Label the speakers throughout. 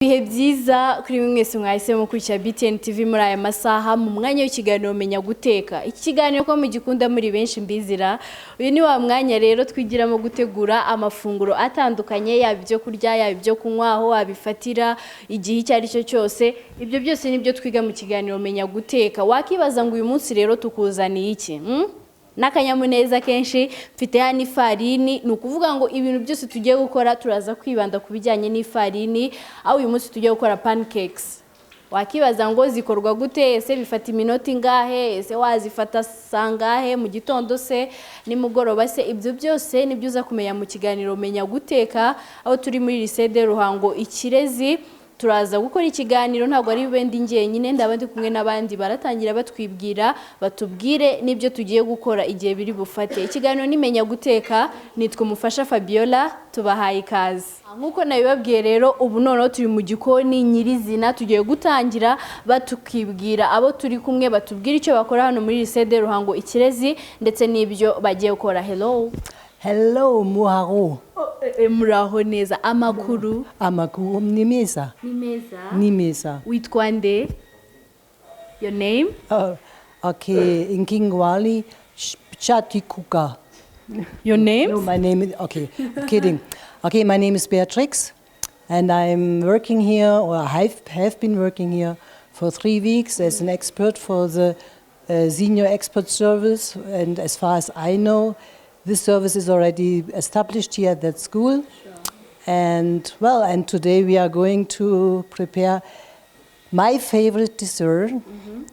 Speaker 1: Bihe byiza kuri mwese mwahisemo kurikira BTN TV muri aya masaha mu mwanya w'ikiganiro Menya guteka. Iki kiganiro ko mugikunda muri benshi mbizira. Uyu ni wa mwanya rero twigiramo gutegura amafunguro atandukanye, yaba ibyo kurya, yaba ibyo kunywa, aho wabifatira igihe icyo ari cyo cyose. Ibyo byose nibyo twiga mu kiganiro Menya guteka. Wakibaza ngo uyu munsi rero tukuzaniye iki? N'akanyamuneza kenshi mfite hano ifarini, ni ukuvuga ngo ibintu byose tugiye gukora turaza kwibanda ku bijyanye n'ifarini, aho uyu munsi tugiye gukora pancakes. Wakibaza ngo zikorwa gute, ese bifata iminota ingahe, ese wazifata sangahe, mu gitondo se nimugoroba se? Ibyo byose nibyo uza kumenya mu kiganiro Menya guteka, aho turi muri lycée de Ruhango Ikirezi. Turaza gukora ikiganiro, ntabwo ari bendi njyenyine, ndabandi kumwe n'abandi baratangira batwibwira, batubwire nibyo tugiye gukora igihe biri bufate. Ikiganiro ni Menya guteka, nitwe umufasha Fabiola, tubahaye ikaze. Nkuko nabibabwiye rero, ubu noneho turi mu gikoni nyirizina, tugiye gutangira batukibwira abo turi kumwe, batubwira icyo bakora hano muri lycée de Ruhango Ikirezi ndetse n'ibyo bagiye gukora.
Speaker 2: Hello Muharo.
Speaker 1: Muraho neza. Amakuru?
Speaker 2: Amakuru ni meza. Ni meza.
Speaker 1: Witwa nde? Your name?
Speaker 2: Okay, in Kingwali, Chatikuka.
Speaker 1: Your name?
Speaker 2: No, my name is, okay, kidding. Okay, my name is Beatrix, and I'm working here, or I have been working here for 3 weeks as an expert for the senior expert service, and as far as I know, this service is already established here at that school. Sure. And well, and today we are going to prepare my favorite dessert.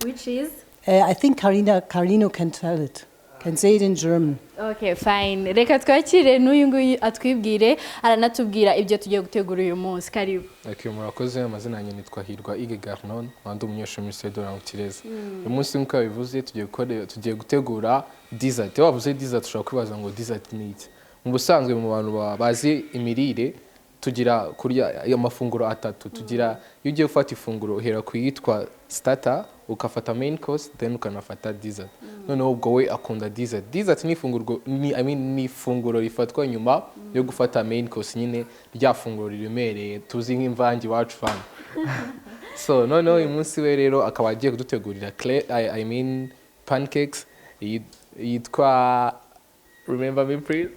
Speaker 1: Which is?
Speaker 2: I think Carino can tell it. Can say it in German.
Speaker 1: Okay, fine. Reka twakire n'uyu nguyu atwibwire, aranatubwira ibyo tugiye gutegura uyu munsi. Karibu.
Speaker 3: Okay, murakoze. Amazina yanjye nitwa Hirwa Ige Garnon, ndi umunyeshuri muri lycée de Ruhango Ikirezi. Uyu munsi nk'uko bivuze tugiye gutegura dessert. Wavuze dessert, ushobora kwibaza ngo dessert ni iki? Mu busanzwe mu bantu bazi imirire tugira kurya amafunguro atatu. Tugira iyo ugiye gufata ifunguro uhera ku yitwa starter, ukafata main course, then ukanafata dessert. Noneho ubwo we akunda dessert. Dessert ni ifunguro ni ifunguro rifatwa nyuma yo gufata main course, nyine rya funguro riremereye tuzi nk'imvangi wacu fan. So noneho uyu munsi we rero akaba agiye kudutegurira pancakes yitwa, remember me please?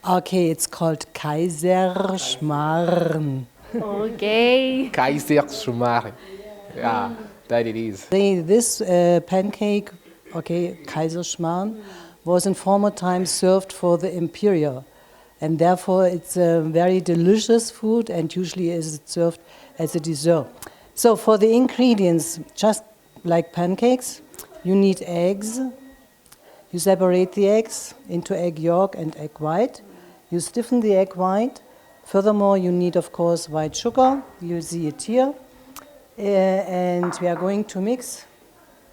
Speaker 2: Okay, it's called Kaiserschmarrn.
Speaker 1: Okay.
Speaker 3: Kaiserschmarrn. Yeah, that it is.
Speaker 2: This pancake, okay, Kaiserschmarrn, was in former times served for the imperial, and therefore it's a very delicious food, and usually is served as a dessert. So for the ingredients, just like pancakes, you need eggs. You separate the eggs into egg yolk and egg white. You stiffen the egg white. Furthermore, you need, of course, white sugar. You see it here. And we are going to mix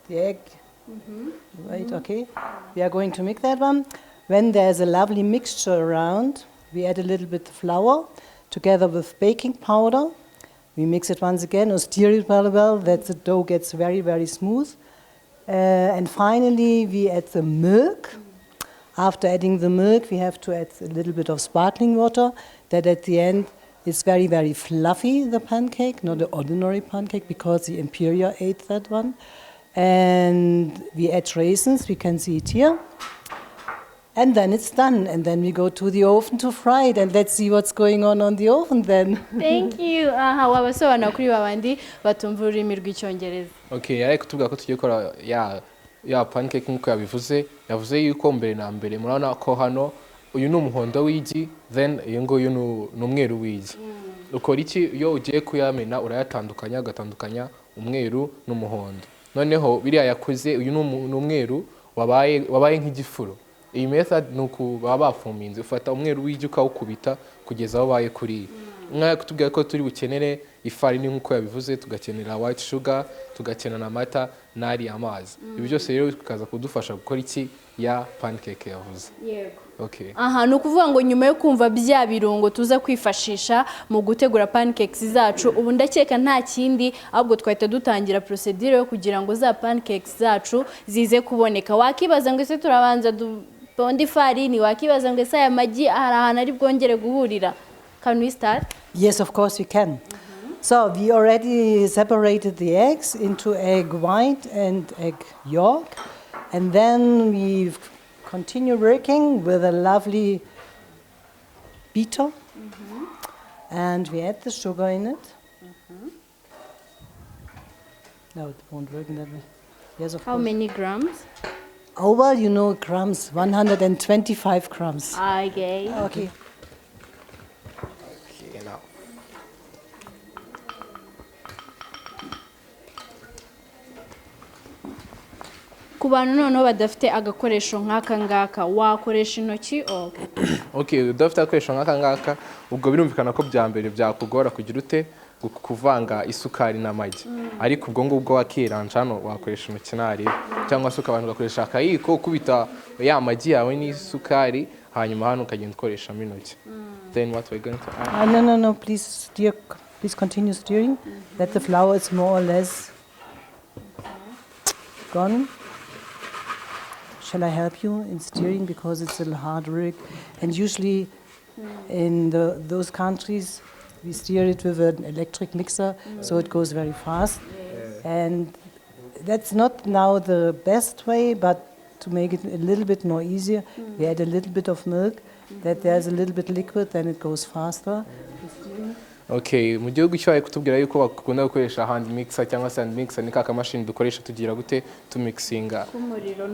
Speaker 2: the egg. Right, okay. We are going to mix that one. When there's a lovely mixture around, we add a little bit of flour together with baking powder. We mix it once again or stir it very well, that the dough gets very, very smooth. And finally, we add the milk. After adding the milk, we have to add a little bit of sparkling water, that at the end is very, very fluffy, the pancake, not the ordinary pancake, because the imperial ate that one. And we add raisins, we can see it here. And then it's done, and then we go to the oven to fry it, and let's see what's going on the oven then.
Speaker 1: Thank you. Wabasobanura kuri babandi batumva ururimi rw'icyongereza.
Speaker 3: Okay, yari kutubwira ko tugiye gukora ya pancake nk'uko yavuze yuko mbere na mbere murabona ko hano uyu ni umuhondo w'igi, then iyo nguyu ni umweru w'igi. Ukora iki iyo ugiye kuyamena? Urayatandukanya, ugatandukanya umweru n'umuhondo. Noneho biriya yakuze, uyu ni umweru wabaye nk'igifuro. Iyi method nuko baba bafuminze, ufata umweru w'igi ukawukubita kugeza aho baye kuri. Nk'aya kutubwira ko turi bukenere ifarini nk'uko yabivuze, tugakenera white sugar, tugakenera amata n'ari amazi. Ibi byose rero bikaza kudufasha gukora iki ya pancake yavuze.
Speaker 1: Yego.
Speaker 3: Okay.
Speaker 1: Aha, no kuvuga ngo nyuma yo kumva bya birungo tuza kwifashisha mu gutegura pancakes zacu, ubu ndakeka nta kindi ahubwo twahita dutangira procedure yo kugira ngo za pancakes zacu zize kuboneka. Wakibaza ngo ese turabanza ponda ifarini, wakibaza ngo ese aya magi hari ahantu ari bwongere guhurira. Can we start?
Speaker 2: Yes, of course we can. So we already separated the eggs into egg white and egg yolk. And then we continue working with a lovely beater. And we add the sugar in it. No, it won't work in that way. Yes, of
Speaker 1: How
Speaker 2: course.
Speaker 1: many grams?
Speaker 2: Over, you know, grams, 125 grams.
Speaker 1: Okay.
Speaker 2: Okay.
Speaker 3: Okay, now.
Speaker 1: Ku bantu noneho badafite agakoresho nk'aka ngaka wakoresha intoki o
Speaker 3: Okay, udafite agakoresho nk'aka ngaka ubwo birumvikana ko bya mbere byakugora kugira ute kuvanga isukari n'amagi ariko ubwo ngubwo wakiranja hano wakoresha intoki nari cyangwa se ukabanza ugakoresha akayiko ukubita ya magi yawe n'isukari hanyuma hano ukagenda ukoreshamo intoki. Then what we're going to add?
Speaker 2: No, please stir. Please continue stirring. That the flour is more or less gone. Shall I help you in stirring because it's a little hard work? And usually, in those countries, we stir it with an electric mixer, so it goes very fast. And that's not now the best way, but to make it a little bit more easier, we add a little bit of milk. That there's a little bit liquid, then it goes faster.
Speaker 3: Okay, mu gihugu cyo kutubwira yuko bakunda gukoresha hand mixer cyangwa se hand mixer ni ka machine dukoresha tugira gute to mixinga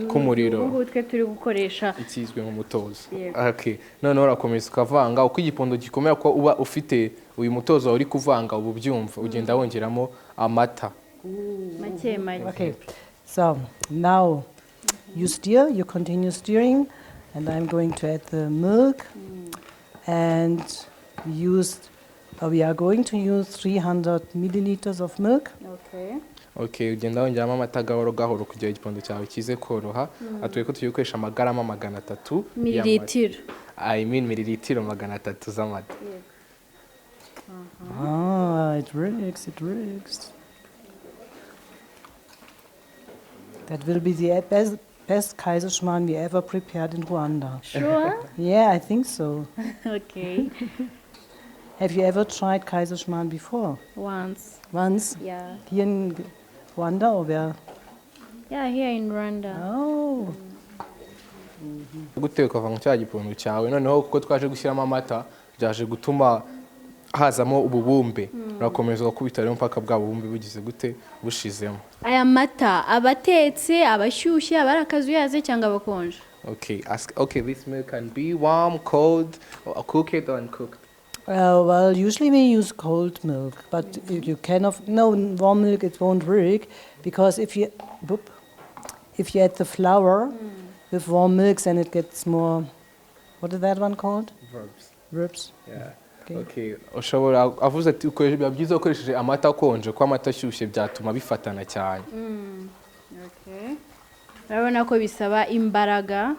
Speaker 3: kumuriro
Speaker 1: ubu twe turi gukoresha
Speaker 3: ikizwe nk'umutozo. Okay, noneho urakomeza ukavanga uko igipondo gikomera ko uba ufite uyu mutozo uri kuvanga ubu byumva ugenda wongeramo amata
Speaker 1: make make.
Speaker 2: Okay, so now you stir, you continue stirring, and I'm going to add the milk, and we are going to use 300 milliliters of milk.
Speaker 1: Okay.
Speaker 3: Okay, ugenda wongeramo amata gahoro gahoro kugira igipondo cyawe kize koroha. Atuye ko tugiye gukoresha amagarama 300
Speaker 1: mililitiro.
Speaker 3: I mean mililitiro 300 z'amata.
Speaker 2: Ah, it works. That will be the best Kaiserschmarrn we ever prepared in Rwanda.
Speaker 1: Sure?
Speaker 2: Yeah, I think so.
Speaker 1: Okay.
Speaker 2: Have you ever tried Kaiserschmarrn before?
Speaker 1: Once.
Speaker 2: Once?
Speaker 1: Yeah.
Speaker 2: Here in Rwanda or where?
Speaker 1: Yeah, here in Rwanda.
Speaker 2: Oh.
Speaker 3: Guteka ukavanga cya gipondo cyawe noneho kuko twaje gushyiramo amata byaje gutuma hazamo ububumbe urakomeza gukubita rero mpaka bwa bubumbe bugize gute bushizemo.
Speaker 1: Aya mata abatetse abashyushye abarakazuyaze cyangwa abakonje.
Speaker 3: Okay, this milk can be warm, cold, or cooked or uncooked.
Speaker 2: Well, usually we use cold milk, but you cannot. No, warm milk it won't work because if you add the flour with warm milk, then it gets more. What is that one called? Verbs.
Speaker 3: Yeah.
Speaker 2: Okay.
Speaker 3: Ushobora avuze ati biba byiza ukoresheje amata akonje ko amata ashyushye byatuma bifatana cyane.
Speaker 1: Okay. Urabona ko bisaba imbaraga.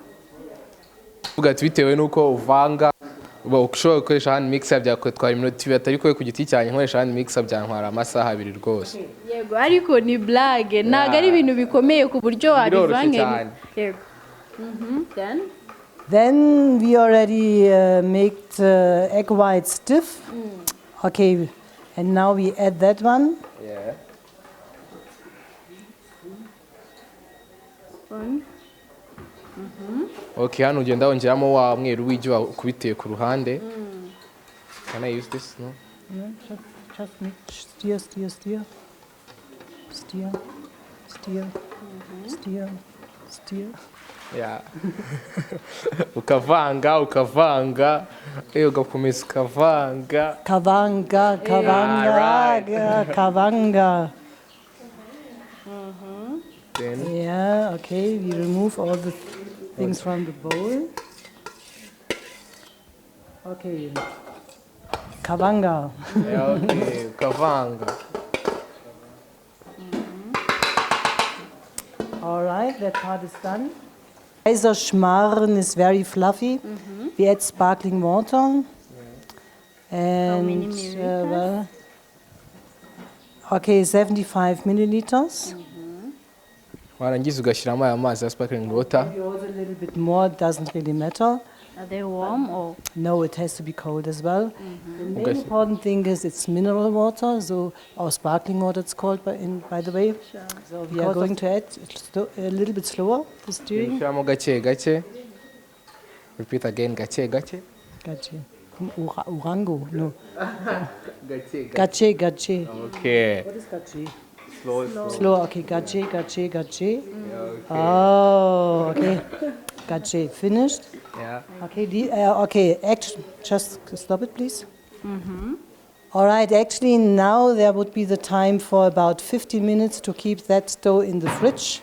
Speaker 3: Uvuga ati bitewe nuko uvanga ushobora gukoresha hand mixer byakotwara iminota 2 ariko ku giti cyanjye nkoresha hand mixer byantwara amasaha 2 rwose.
Speaker 1: Yego ariko ni blague ntago ari ibintu bikomeye ku buryo wabivange. Yego.
Speaker 2: Then we already make the egg white stiff. Okay, and now we add that one.
Speaker 3: Yeah. Okay, hano ugenda wongeramo wa mweru w'igi wakubitiye ku ruhande. Can I use this? No?
Speaker 2: Yeah, just stir.
Speaker 3: Yeah. ukavanga ugakomeza ukavanga.
Speaker 2: Kavanga.
Speaker 3: Then
Speaker 2: Yeah, okay, we remove all the things from the bowl. Okay. Kavanga.
Speaker 3: yeah, okay, ukavanga.
Speaker 2: All right, that part is done. Kaiserschmarrn is very fluffy. We add sparkling water. And
Speaker 1: many milliliters?
Speaker 2: Okay, 75 milliliters.
Speaker 3: Warangiza ugashyiramo aya mazi ya sparkling water.
Speaker 2: Maybe also a little bit more, doesn't really matter.
Speaker 1: Are they warm or?
Speaker 2: No, it has to be cold as well. The main important thing is it's mineral water, so or sparkling water it's called by the way. So we are going to add a little bit slower the stirring.
Speaker 3: Ushyiramo gake gake. Repeat again, gake gake.
Speaker 2: Gache. Urango, no.
Speaker 3: Gake
Speaker 2: Gache, gache.
Speaker 3: Okay.
Speaker 2: What is gache?
Speaker 3: Slow.
Speaker 2: Slow, okay. Gache, gache, gache. Oh, okay. Gache, finished.
Speaker 3: Yeah.
Speaker 2: Okay, okay. Just stop it, please. All right, actually now there would be the time for about 15 minutes to keep that dough in the fridge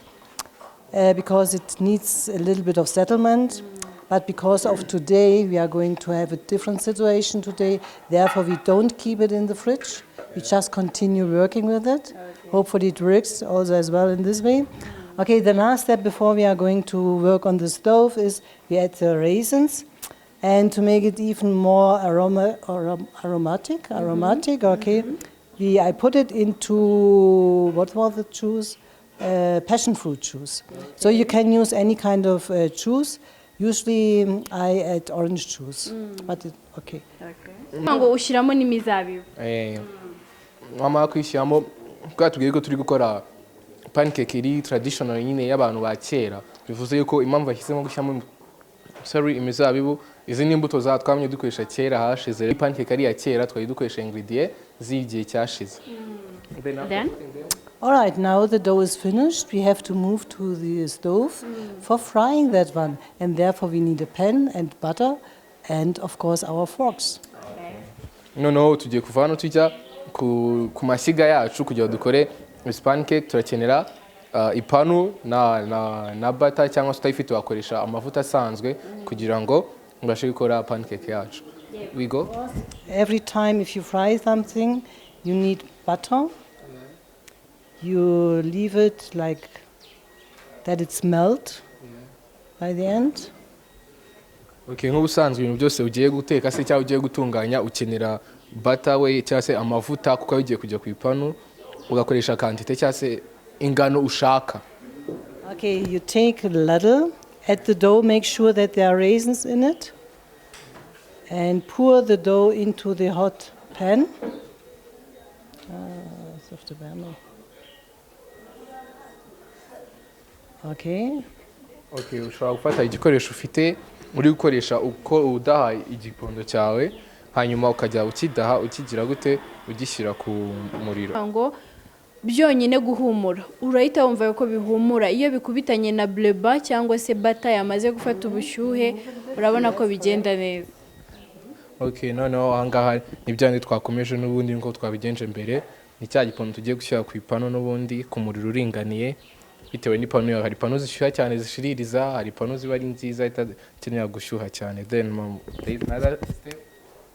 Speaker 2: because it needs a little bit of settlement. But because of today, we are going to have a different situation today. Therefore, we don't keep it in the fridge. We just continue working with it. Okay. Hopefully it works also as well in this way. Okay, the last step before we are going to work on the stove is we add the raisins. And to make it even more aromatic, okay, I put it into, what was the juice? Passion fruit juice. So you can use any kind of juice. Usually I add orange juice, but okay.
Speaker 1: Ngo ushyiramo n'imizabibu.
Speaker 3: Wamara kwishyiramo kuko tubwiye ko turi gukora pancake iri traditional nyine y'abantu ba kera. Bivuze yuko impamvu yashyizemo gushyiramo imizabibu izi ni imbuto za twamye dukoresha kera hashize. Pancake ari ya kera twari dukoresha ingredient z'igihe cyashize.
Speaker 1: Then?
Speaker 2: All right, now the dough is finished. We have to move to the stove for frying that one. And therefore we need a pan and butter and of course our forks.
Speaker 3: Noneho tugiye kuva hano tujya ku mashyiga yacu kugira dukore pancake. Turakenera ipanu na butter cyangwa se utayifite wakoresha amavuta asanzwe kugira ngo mbashe gukora pancake yacu. We go.
Speaker 2: Every time if you fry something, you need butter. You leave it like that it's melt by the end.
Speaker 3: Okay, nk'ubusanzwe ibintu byose ugiye guteka se cyangwa ugiye gutunganya ukenera butter we cyangwa se amavuta kuko ugiye kujya ku ipanu ugakoresha quantity cyangwa se ingano ushaka.
Speaker 2: Okay, you take a ladle, add the dough, make sure that there are raisins in it, and pour the dough into the hot pan. Okay.
Speaker 3: Okay, ushobora gufata igikoresho ufite uri gukoresha uko udaha igipondo cyawe hanyuma ukajya ukidaha ukigira gute ugishyira ku muriro.
Speaker 1: Ngo byonyine guhumura urahita wumva ko bihumura iyo bikubitanye na bleba cyangwa se butter yamaze gufata ubushyuhe urabona ko bigenda neza.
Speaker 3: Okay, noneho ahangaha nibyandi twakomeje n'ubundi ngo twabigenje mbere ni cya gipondo tugiye gushyira ku ipano n'ubundi ku muriro uringaniye bitewe n'ipanu yawe. Hari ipanu zishyuha cyane zishiririza, hari ipanu ziba ari nziza itakenera gushyuha cyane. Then there is another step.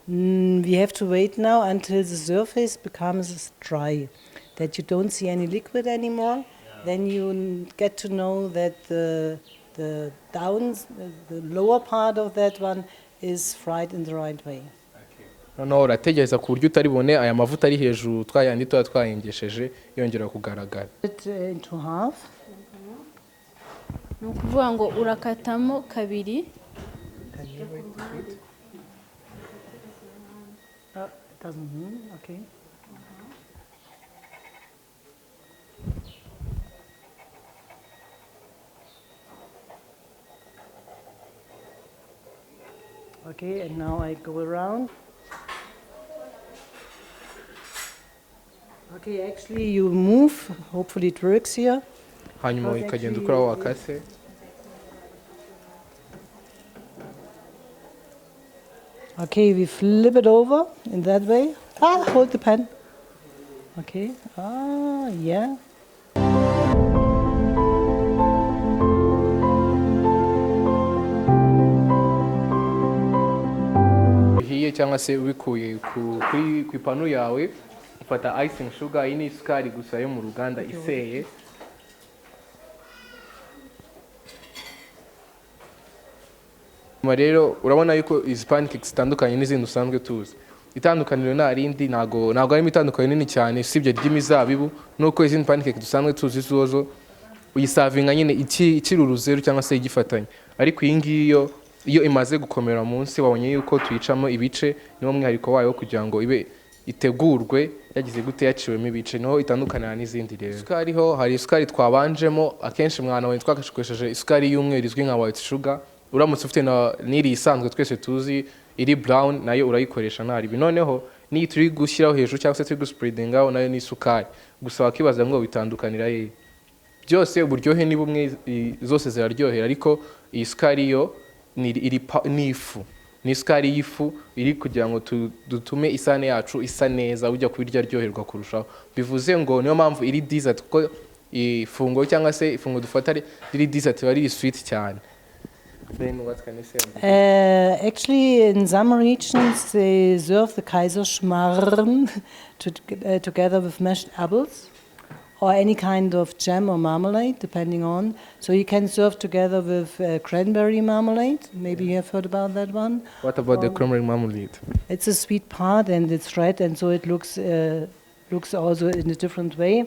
Speaker 2: We have to wait now until the surface becomes dry, that you don't see any liquid anymore. Then you get to know that the lower part of that one is fried in the right way.
Speaker 3: Noneho urategereza ku buryo utaribone aya mavuta ari hejuru twayandi tuba twayengesheje yongera kugaragara.
Speaker 2: Into half.
Speaker 1: Ni ukuvuga ngo urakatamo kabiri.
Speaker 2: It doesn't mean, okay. Okay, and now I go around. Okay, actually you move, hopefully it works here.
Speaker 3: Hanyuma ikagenda ukora wakase.
Speaker 2: Okay, we flip it over in that way. Hold the pan. Okay, yeah.
Speaker 3: Hiye cyangwa se ubikuye ku ipanu yawe ufata icing sugar iyi ni isukari gusa yo mu ruganda iseye. Rero urabona yuko izi pancakes zitandukanye n'izindi usanzwe tuzi. Itandukaniro nta rindi ntago harimo itandukaniro nini cyane usibye ry'imizabibu nuko izindi pancakes dusanzwe tuzi zozo uyisavinga nyine ikiri uruzeru cyangwa se igifatanye. Ariko iyi ngiyi yo iyo imaze gukomera munsi wabonye yuko tuyicamo ibice niwo mwihariko wayo kugira ngo ibe itegurwe yagize gute yaciwemo ibice niho itandukanira n'izindi rero isukari ho hari isukari twabanjemo akenshi mwana we twagakoresheje isukari y'umweru izwi nka white sugar uramutse ufite n'iri isanzwe twese tuzi iri brown nayo urayikoresha nta ribi noneho niyi turi gushyiraho hejuru cyangwa se turi guspreadingaho nayo ni isukari gusa wakibaza ngo bitandukanira he byose uburyohe ni bumwe zose ziraryohera ariko iyi sukari yo ni ifu ni isukari y'ifu iri kugira ngo dutume isahane yacu isa neza ujya kubirya aryoherwa kurushaho bivuze ngo niyo mpamvu iri dessert kuko ifunguro cyangwa se ifunguro dufata riri dessert riba riri sweet cyane. Then what can you say?
Speaker 2: Actually, in some regions they serve the Kaiserschmarrn together with mashed apples or any kind of jam or marmalade, depending on. So you can serve together with cranberry marmalade. Maybe you have heard about that one.
Speaker 3: What about the cranberry marmalade?
Speaker 2: It's a sweet part and it's red, and so it looks also in a different way.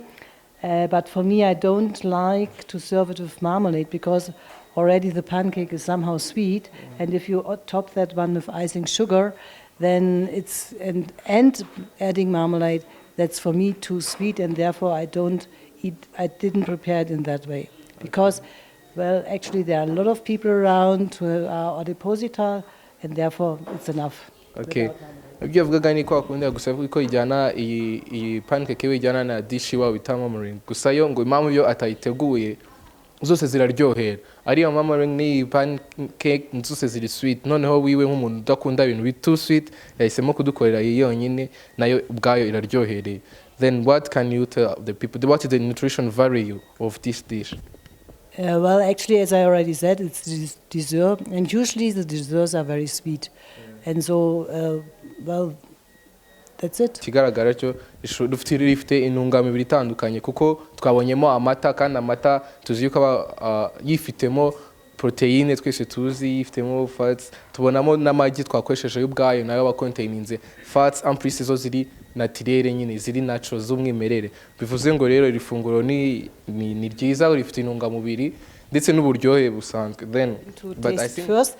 Speaker 2: But for me, I don't like to serve it with marmalade because already the pancake is somehow sweet, and if you top that one with icing sugar, then it's and adding marmalade, that's for me too sweet, and therefore I didn't prepare it in that way. Because, well, actually there are a lot of people around who are adipositas, and therefore it's enough.
Speaker 3: Okay. Ibyo avugaga ni ko akunda gusa ko ijyana iyi pancake we ijyana na dish wa bitamo meringue gusa yo ngo impamvu yo atayiteguye zose ziraryohera ariyo mama ring ni pancake zose ziri sweet noneho wiwe nk'umuntu udakunda ibintu bitu sweet yahisemo kudukorera yonyine nayo ubwayo iraryohereye. Then what can you tell the people, what is the nutrition value of this dish?
Speaker 2: Well, actually, as I already said, it's dessert, and usually the desserts are very sweet, and so well, that's it.
Speaker 3: Kigaragara cyo rifite intungamubiri itandukanye kuko twabonyemo amata kandi amata tuzi yuko yifitemo proteine twese tuzi yifitemo fats tubonamo n'amagi twakoresheje y'ubwayo nayo ba containinze fats en plus zo ziri naturelle nyine ziri natural z'umwimerere bivuze ngo rero iri funguro ni ryiza rifite intungamubiri ndetse n'uburyohe busanzwe. Then
Speaker 2: but I think first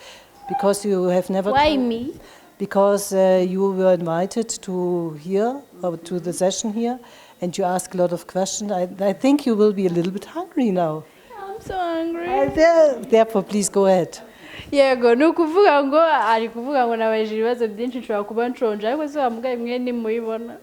Speaker 2: because you have never
Speaker 1: why me
Speaker 2: because you were invited to here or to the session here and you ask a lot of questions. I think you will be a little bit hungry now.
Speaker 1: I'm so hungry.
Speaker 2: Therefore, please go ahead.
Speaker 1: Yego ni ukuvuga ngo ari kuvuga ngo nabajije ibibazo byinshi nshobora kuba nshonje ariko se wamugaye mwe nimuyibona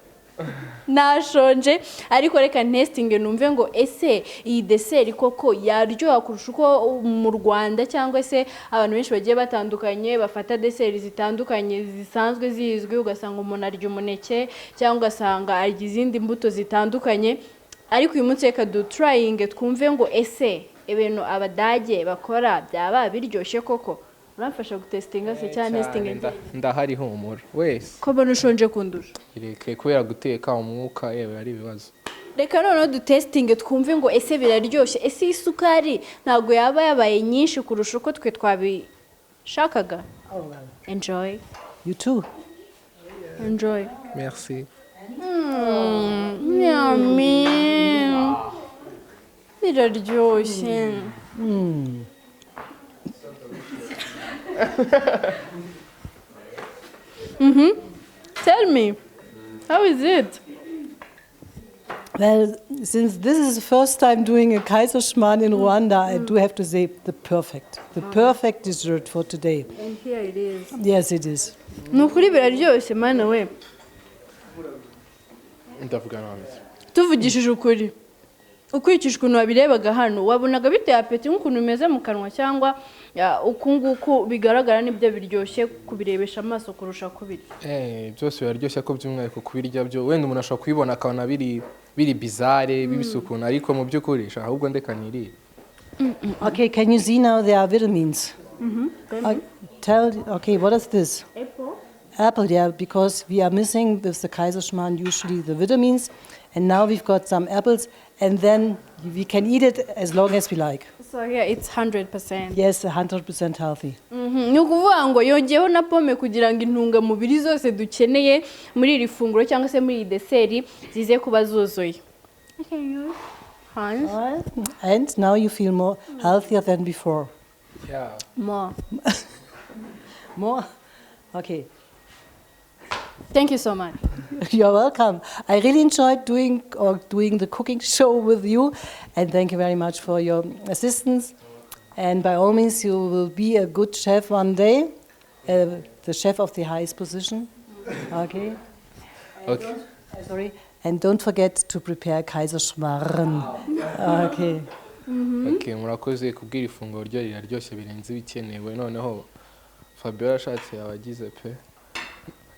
Speaker 1: nashonje ariko reka testing numve ngo ese iyi dessert koko yaryoha kurusha uko mu Rwanda cyangwa se abantu benshi bagiye batandukanye bafata dessert zitandukanye zisanzwe zizwi ugasanga umuntu arya umuneke cyangwa ugasanga arya izindi mbuto zitandukanye ariko uyu munsi reka trying twumve ngo ese ibintu abadage bakora byaba biryoshye koko uramfasha gutestinga se cyane testing
Speaker 3: ndahari humura wese
Speaker 1: ko bano ushonje kundusha
Speaker 3: ireke kubera guteka umwuka yewe ari ibibazo
Speaker 1: reka noneho dutestinge twumve ngo ese biraryoshye ese isukari ntago yaba yabaye nyinshi kurusha uko twe twabishakaga. Enjoy.
Speaker 2: You too.
Speaker 1: Enjoy.
Speaker 3: Merci.
Speaker 1: Yummy. Biraryoshye. Tell me, how is it?
Speaker 2: Well, since this is the first time doing a Kaiserschmarrn in Rwanda, I do have to say the perfect dessert for today.
Speaker 1: And here it is.
Speaker 2: Yes, it is.
Speaker 1: Nukuri biraryoshye mana we.
Speaker 3: Ndavuga nabi.
Speaker 1: Tuvugishije ukuri. Ukurikije ukuntu wabirebaga hano wabonaga biteye apeti nk'ukuntu bimeze mu kanwa cyangwa ukunguku bigaragara nibyo biryoshye kubirebesha amaso kurusha kubirya.
Speaker 3: Byose biraryoshye ko by'umwihariko kubirya byo wenda umuntu ashobora kubibona akabona biri bizarre bibisukuna ariko mu by'ukuri ahubwo ndeka nirire.
Speaker 2: Okay, can you see now there are vitamins? Okay, what is this? Apple, yeah, because we are missing with the Kaiserschmarrn usually the vitamins, and now we've got some apples, and then we can eat it as long as we like.
Speaker 1: So here it's 100%.
Speaker 2: Yes, 100% healthy.
Speaker 1: Ni ukuvuga ngo yongeyeho na pome kugira ngo intungamubiri zose dukeneye muri iri funguro cyangwa se muri iyi dessert zize kuba zuzuye.
Speaker 2: And now you feel more healthier than before.
Speaker 3: Yeah.
Speaker 1: More.
Speaker 2: More? Okay.
Speaker 1: Thank you so much.
Speaker 2: You're welcome. I really enjoyed doing the cooking show with you, and thank you very much for your assistance. And by all means, you will be a good chef one day, the chef of the highest position. Okay.
Speaker 3: Okay.
Speaker 2: Sorry. And don't forget to prepare Kaiserschmarrn. Okay.
Speaker 3: Okay, murakoze kubwira ifunguro ryo riraryoshye birenze ibikenewe noneho Fabiola ashatse abagize pe.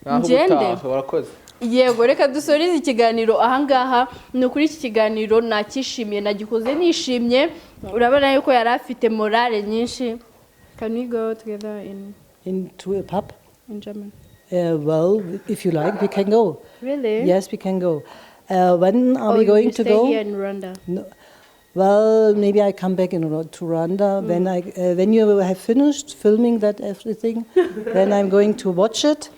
Speaker 1: Ngende.
Speaker 3: Murakoze.
Speaker 1: Yego reka dusorize ikiganiro ahangaha ni ukuri iki kiganiro nakishimiye nagikoze nishimye urabona yuko yari afite morale nyinshi. Can we go together
Speaker 2: Into a pub?
Speaker 1: in German?
Speaker 2: Well, if you like, we can go.
Speaker 1: Really?
Speaker 2: Yes, we can go. When are we
Speaker 1: you
Speaker 2: going to
Speaker 1: stay
Speaker 2: go?
Speaker 1: here in Rwanda?
Speaker 2: No. Well, maybe I come back to Rwanda when you have finished filming that everything. Then I'm going to watch it,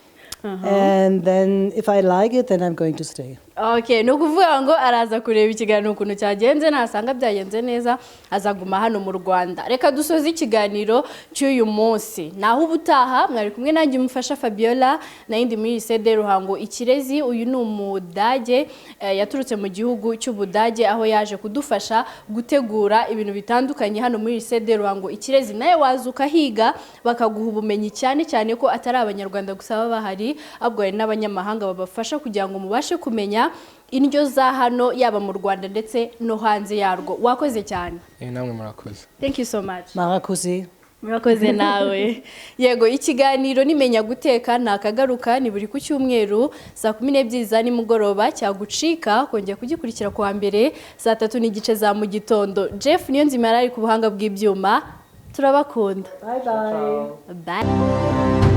Speaker 2: and then if I like it, then I'm going to stay.
Speaker 1: Okay, no kuvuga ngo araza kureba ikiganiro ukuntu cyagenze nasanga byagenze neza azaguma hano mu Rwanda. Reka dusoze ikiganiro cy'uyu munsi. Naho ubutaha mwari kumwe nanjye umufasha Fabiola nayindi muri CD Ruhango Ikirezi. Uyu ni umudage yaturutse mu gihugu cy'Ubudage aho yaje kudufasha gutegura ibintu bitandukanye hano muri CD Ruhango Ikirezi. Naye wazuka higa bakaguha ubumenyi cyane cyane ko atari abanyarwanda gusa baba bahari abwo ari n'abanyamahanga babafasha kugira ngo mubashe kumenya indyo za hano yaba mu Rwanda ndetse no hanze yarwo. Wakoze cyane.
Speaker 3: Namwe murakoze.
Speaker 1: Thank you so much.
Speaker 2: Murakoze.
Speaker 1: Murakoze nawe. Yego ikiganiro nimenya guteka nakagaruka ni buri ku cyumweru saa 12 za nimugoroba cyagucika kongera kugikurikira kwa mbere saa 3 n'igice za mu gitondo. Jeff niyo nzima yari ku buhanga bw'ibyuma. Turabakunda.
Speaker 2: Bye bye.
Speaker 1: Bye.